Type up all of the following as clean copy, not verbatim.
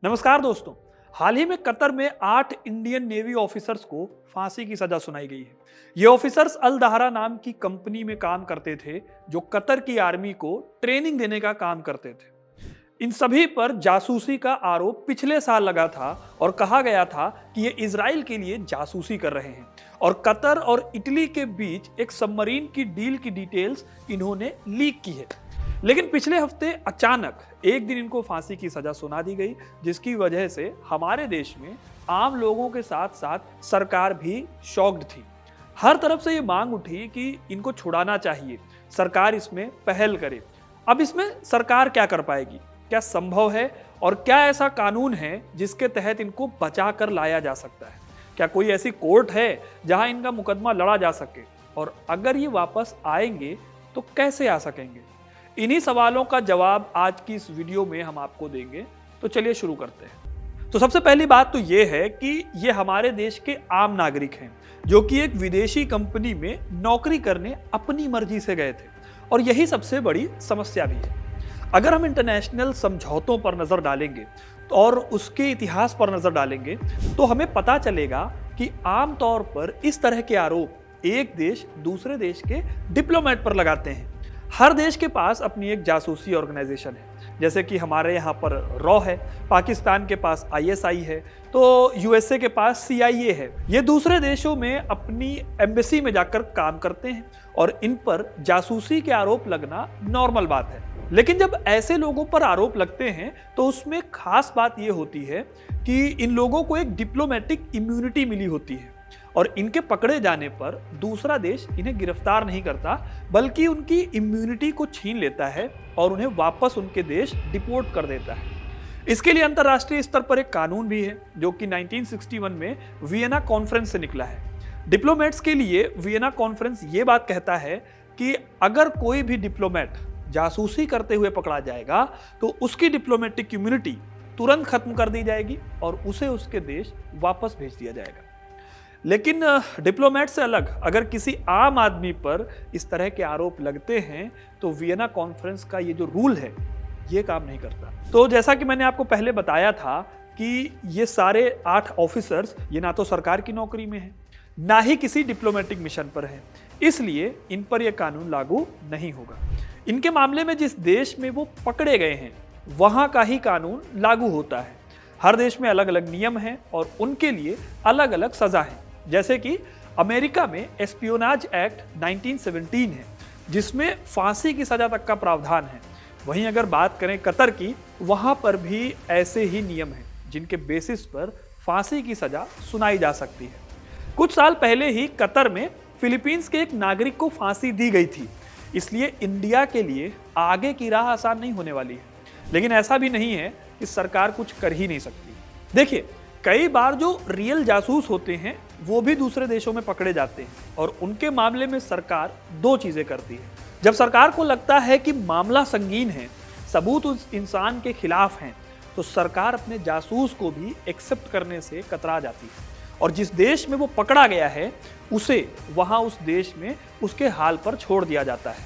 नमस्कार दोस्तों। हाल ही में कतर में 8 इंडियन नेवी ऑफिसर्स को फांसी की सजा सुनाई गई है। ये ऑफिसर्स अल दहरा नाम की कंपनी में काम करते थे जो कतर की आर्मी को ट्रेनिंग देने का काम करते थे। इन सभी पर जासूसी का आरोप पिछले साल लगा था और कहा गया था कि ये इजराइल के लिए जासूसी कर रहे हैं और कतर और इटली के बीच एक सबमरीन की डील की डिटेल्स इन्होंने लीक की है। लेकिन पिछले हफ्ते अचानक एक दिन इनको फांसी की सजा सुना दी गई, जिसकी वजह से हमारे देश में आम लोगों के साथ साथ सरकार भी शॉक्ड थी। हर तरफ से ये मांग उठी कि इनको छुड़ाना चाहिए, सरकार इसमें पहल करे। अब इसमें सरकार क्या कर पाएगी, क्या संभव है और क्या ऐसा कानून है जिसके तहत इनको बचा कर लाया जा सकता है? क्या कोई ऐसी कोर्ट है जहां इनका मुकदमा लड़ा जा सके, और अगर ये वापस आएंगे तो कैसे आ सकेंगे? इन्हीं सवालों का जवाब आज की इस वीडियो में हम आपको देंगे। तो चलिए शुरू करते हैं। तो सबसे पहली बात तो ये है कि ये हमारे देश के आम नागरिक हैं जो कि एक विदेशी कंपनी में नौकरी करने अपनी मर्जी से गए थे, और यही सबसे बड़ी समस्या भी है। अगर हम इंटरनेशनल समझौतों पर नजर डालेंगे और उसके इतिहास पर नजर डालेंगे तो हमें पता चलेगा कि आमतौर पर इस तरह के आरोप एक देश दूसरे देश के डिप्लोमेट पर लगाते हैं। हर देश के पास अपनी एक जासूसी ऑर्गेनाइजेशन है, जैसे कि हमारे यहाँ पर रॉ है, पाकिस्तान के पास आईएसआई है, तो यूएसए के पास सीआईए है। ये दूसरे देशों में अपनी एम्बेसी में जाकर काम करते हैं और इन पर जासूसी के आरोप लगना नॉर्मल बात है। लेकिन जब ऐसे लोगों पर आरोप लगते हैं तो उसमें खास बात यह होती है कि इन लोगों को एक डिप्लोमेटिक इम्यूनिटी मिली होती है और इनके पकड़े जाने पर दूसरा देश इन्हें गिरफ्तार नहीं करता, बल्कि उनकी इम्यूनिटी को छीन लेता है और उन्हें वापस उनके देश डिपोर्ट कर देता है। इसके लिए अंतर्राष्ट्रीय स्तर पर एक कानून भी है जो कि 1961 में वियना कॉन्फ्रेंस से निकला है। डिप्लोमेट्स के लिए वियना कॉन्फ्रेंस ये बात कहता है कि अगर कोई भी डिप्लोमेट जासूसी करते हुए पकड़ा जाएगा तो उसकी डिप्लोमेटिक इम्यूनिटी तुरंत खत्म कर दी जाएगी और उसे उसके देश वापस भेज दिया जाएगा। लेकिन डिप्लोमेट से अलग अगर किसी आम आदमी पर इस तरह के आरोप लगते हैं तो वियना कॉन्फ्रेंस का ये जो रूल है ये काम नहीं करता। तो जैसा कि मैंने आपको पहले बताया था कि ये सारे 8 ऑफिसर्स ये ना तो सरकार की नौकरी में हैं, ना ही किसी डिप्लोमेटिक मिशन पर हैं, इसलिए इन पर यह कानून लागू नहीं होगा। इनके मामले में जिस देश में वो पकड़े गए हैं वहां का ही कानून लागू होता है। हर देश में अलग अलग नियम हैं और उनके लिए अलग अलग सजा है। जैसे कि अमेरिका में एस्पियोनाज एक्ट 1917 है जिसमें फांसी की सजा तक का प्रावधान है। वहीं अगर बात करें कतर की, वहां पर भी ऐसे ही नियम हैं जिनके बेसिस पर फांसी की सजा सुनाई जा सकती है। कुछ साल पहले ही कतर में फिलीपींस के एक नागरिक को फांसी दी गई थी, इसलिए इंडिया के लिए आगे की राह आसान नहीं होने वाली है। लेकिन ऐसा भी नहीं है कि सरकार कुछ कर ही नहीं सकती। देखिए, कई बार जो रियल जासूस होते हैं वो भी दूसरे देशों में पकड़े जाते हैं और उनके मामले में सरकार 2 चीजें करती है। जब सरकार को लगता है कि मामला संगीन है, सबूत उस इंसान के खिलाफ हैं, तो सरकार अपने जासूस को भी एक्सेप्ट करने से कतरा जाती है और जिस देश में वो पकड़ा गया है उसे वहां उस देश में उसके हाल पर छोड़ दिया जाता है।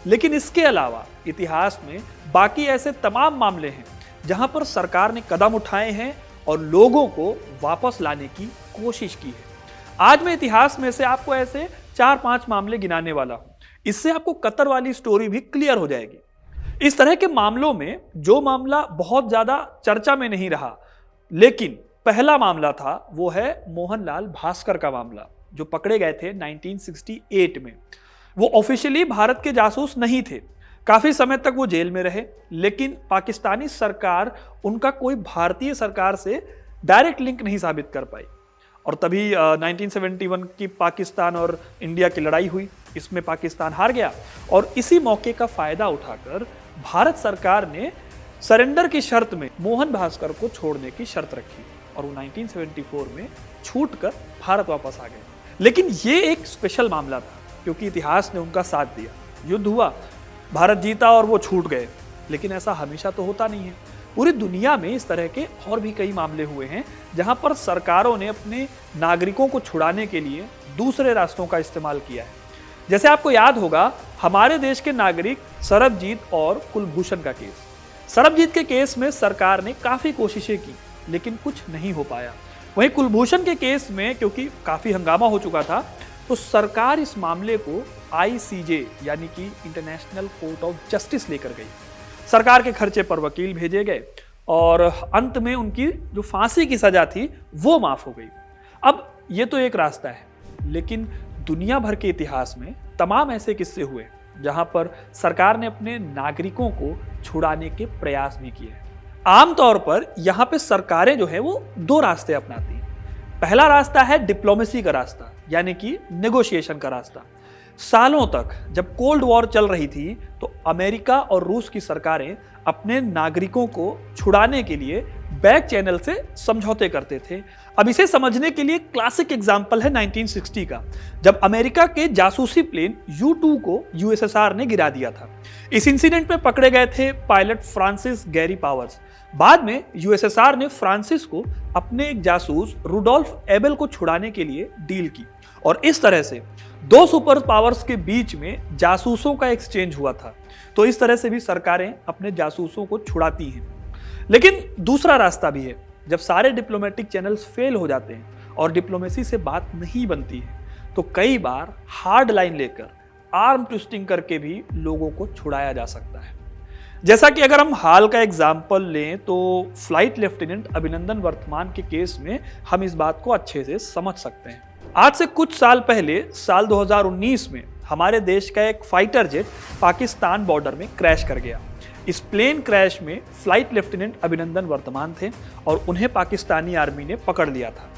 लेकिन इसके अलावा इतिहास में बाकी ऐसे तमाम मामले हैं जहां पर सरकार ने कदम उठाए हैं और लोगों को वापस लाने की कोशिश की है। आज मैं इतिहास में से आपको ऐसे 4-5 मामले गिनाने वाला हूं, इससे आपको कतर वाली स्टोरी भी क्लियर हो जाएगी। इस तरह के मामलों में जो मामला बहुत ज्यादा चर्चा में नहीं रहा लेकिन पहला मामला था वो है मोहनलाल भास्कर का मामला, जो पकड़े गए थे 1968 में। वो ऑफिशियली भारत के जासूस नहीं थे, काफी समय तक वो जेल में रहे, लेकिन पाकिस्तानी सरकार उनका कोई भारतीय सरकार से डायरेक्ट लिंक नहीं साबित कर पाई। और तभी 1971 की पाकिस्तान और इंडिया की लड़ाई हुई, इसमें पाकिस्तान हार गया और इसी मौके का फायदा उठाकर भारत सरकार ने सरेंडर की शर्त में मोहन भास्कर को छोड़ने की शर्त रखी और वो 1974 में छूट कर भारत वापस आ गए। लेकिन ये एक स्पेशल मामला था क्योंकि इतिहास ने उनका साथ दिया, युद्ध हुआ, भारत जीता और वो छूट गए। लेकिन ऐसा हमेशा तो होता नहीं है। पूरी दुनिया में इस तरह के और भी कई मामले हुए हैं जहां पर सरकारों ने अपने नागरिकों को छुड़ाने के लिए दूसरे रास्तों का इस्तेमाल किया है। जैसे आपको याद होगा हमारे देश के नागरिक सरबजीत और कुलभूषण का केस। सरबजीत के केस में सरकार ने काफी कोशिशें की, लेकिन कुछ नहीं हो पाया। वहीं कुलभूषण के केस में क्योंकि काफी हंगामा हो चुका था, तो सरकार इस मामले को ICJ यानी कि इंटरनेशनल कोर्ट ऑफ जस्टिस लेकर गई। सरकार के खर्चे पर वकील भेजे गए और अंत में उनकी जो फांसी की सजा थी वो माफ हो गई। अब ये तो एक रास्ता है, लेकिन दुनिया भर के इतिहास में तमाम ऐसे किस्से हुए जहां पर सरकार ने अपने नागरिकों को छुड़ाने के प्रयास भी किए। आमतौर पर यहाँ पे सरकारें जो है वो दो रास्ते अपनाती हैं। पहला रास्ता है डिप्लोमेसी का रास्ता, यानी कि नेगोशिएशन का रास्ता। सालों तक जब कोल्ड वॉर चल रही थी तो अमेरिका और रूस की सरकारें अपने नागरिकों को छुड़ाने के लिए बैक चैनल से समझौते करते थे। अब इसे समझने के लिए क्लासिक एग्जांपल है 1960 का, जब अमेरिका के जासूसी प्लेन U-2 को USSR ने गिरा दिया था। इस इंसिडेंट में पकड़े गए थे पायलट फ्रांसिस गैरी पावर्स। बाद में USSR ने फ्रांसिस को अपने एक जासूस रुडोल्फ एबेल को छुड़ाने के लिए डील की और इस तरह से दो सुपर पावर्स के बीच में जासूसों का एक्सचेंज हुआ था। तो इस तरह से भी सरकारें अपने जासूसों को छुड़ाती हैं। लेकिन दूसरा रास्ता भी है, जब सारे डिप्लोमेटिक चैनल्स फेल हो जाते हैं और डिप्लोमेसी से बात नहीं बनती है, तो कई बार हार्ड लाइन लेकर आर्म ट्विस्टिंग करके भी लोगों को छुड़ाया जा सकता है। जैसा कि अगर हम हाल का एग्जाम्पल लें तो फ्लाइट लेफ्टिनेंट अभिनंदन वर्तमान के केस में हम इस बात को अच्छे से समझ सकते हैं। आज से कुछ साल पहले साल 2019 में हमारे देश का एक फाइटर जेट पाकिस्तान बॉर्डर में क्रैश कर गया। इस प्लेन क्रैश में फ्लाइट लेफ्टिनेंट अभिनंदन वर्तमान थे और उन्हें पाकिस्तानी आर्मी ने पकड़ लिया था।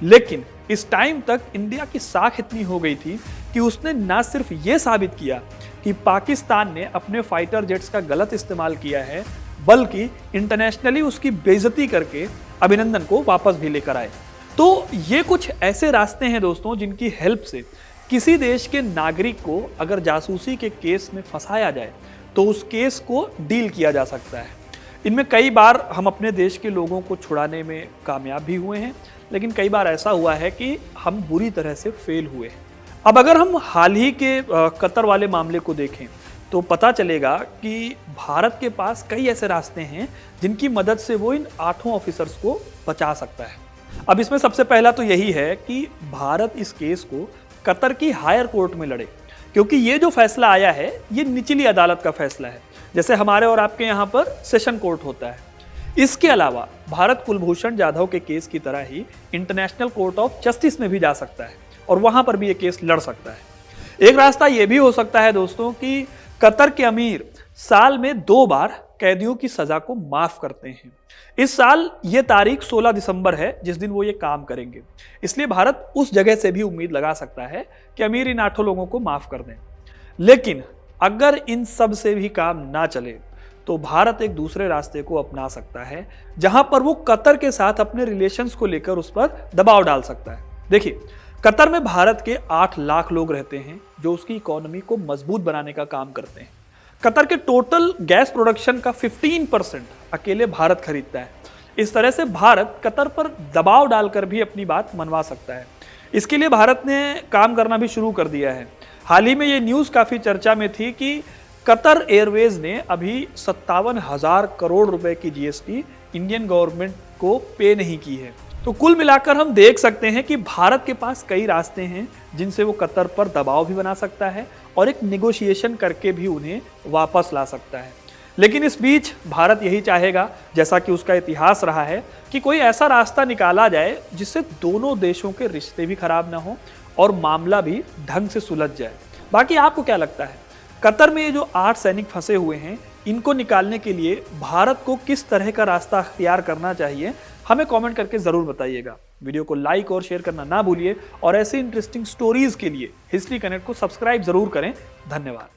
लेकिन इस टाइम तक इंडिया की साख इतनी हो गई थी कि उसने न सिर्फ ये साबित किया कि पाकिस्तान ने अपने फाइटर जेट्स का गलत इस्तेमाल किया है, बल्कि इंटरनेशनली उसकी बेइज्जती करके अभिनंदन को वापस भी लेकर आए। तो ये कुछ ऐसे रास्ते हैं दोस्तों जिनकी हेल्प से किसी देश के नागरिक को अगर जासूसी के केस में फंसाया जाए तो उस केस को डील किया जा सकता है। इनमें कई बार हम अपने देश के लोगों को छुड़ाने में कामयाब भी हुए हैं, लेकिन कई बार ऐसा हुआ है कि हम बुरी तरह से फेल हुए हैं। अब अगर हम हाल ही के कतर वाले मामले को देखें तो पता चलेगा कि भारत के पास कई ऐसे रास्ते हैं जिनकी मदद से वो इन 8 ऑफिसर्स को बचा सकता है। अब इसमें सबसे पहला तो यही है कि भारत इस केस को कतर की हायर कोर्ट में लड़े, क्योंकि ये जो फैसला आया है ये निचली अदालत का फैसला है, जैसे हमारे और आपके यहाँ पर सेशन कोर्ट होता है। इसके अलावा भारत कुलभूषण जाधव के केस की तरह ही इंटरनेशनल कोर्ट ऑफ जस्टिस में भी जा सकता है और वहां पर भी ये केस लड़ सकता है। एक रास्ता ये भी हो सकता है दोस्तों कि कतर के अमीर साल में 2 बार कैदियों की सजा को माफ करते हैं। इस साल ये तारीख 16 दिसंबर है जिस दिन वो ये काम करेंगे, इसलिए भारत उस जगह से भी उम्मीद लगा सकता है कि अमीर इन 8 लोगों को माफ कर दें। लेकिन अगर इन सब से भी काम ना चले तो भारत एक दूसरे रास्ते को अपना सकता है, जहां पर वो कतर के साथ अपने रिलेशंस को लेकर उस पर दबाव डाल सकता है। देखिए, कतर में भारत के 8 लाख लोग रहते हैं जो उसकी इकोनॉमी को मजबूत बनाने का काम करते हैं। कतर के टोटल गैस प्रोडक्शन का 15% अकेले भारत खरीदता है। इस तरह से भारत कतर पर दबाव डालकर भी अपनी बात मनवा सकता है। इसके लिए भारत ने काम करना भी शुरू कर दिया है। हाल ही में ये न्यूज़ काफ़ी चर्चा में थी कि कतर एयरवेज ने अभी 57,000 करोड़ रुपए की GST इंडियन गवर्नमेंट को पे नहीं की है। तो कुल मिलाकर हम देख सकते हैं कि भारत के पास कई रास्ते हैं जिनसे वो कतर पर दबाव भी बना सकता है और एक नेगोशिएशन करके भी उन्हें वापस ला सकता है। लेकिन इस बीच भारत यही चाहेगा, जैसा कि उसका इतिहास रहा है, कि कोई ऐसा रास्ता निकाला जाए जिससे दोनों देशों के रिश्ते भी खराब ना हो और मामला भी ढंग से सुलझ जाए। बाकी आपको क्या लगता है, कतर में ये जो 8 सैनिक फंसे हुए हैं, इनको निकालने के लिए भारत को किस तरह का रास्ता अख्तियार करना चाहिए? हमें कमेंट करके ज़रूर बताइएगा। वीडियो को लाइक और शेयर करना ना भूलिए और ऐसे इंटरेस्टिंग स्टोरीज के लिए हिस्ट्री कनेक्ट को सब्सक्राइब ज़रूर करें। धन्यवाद।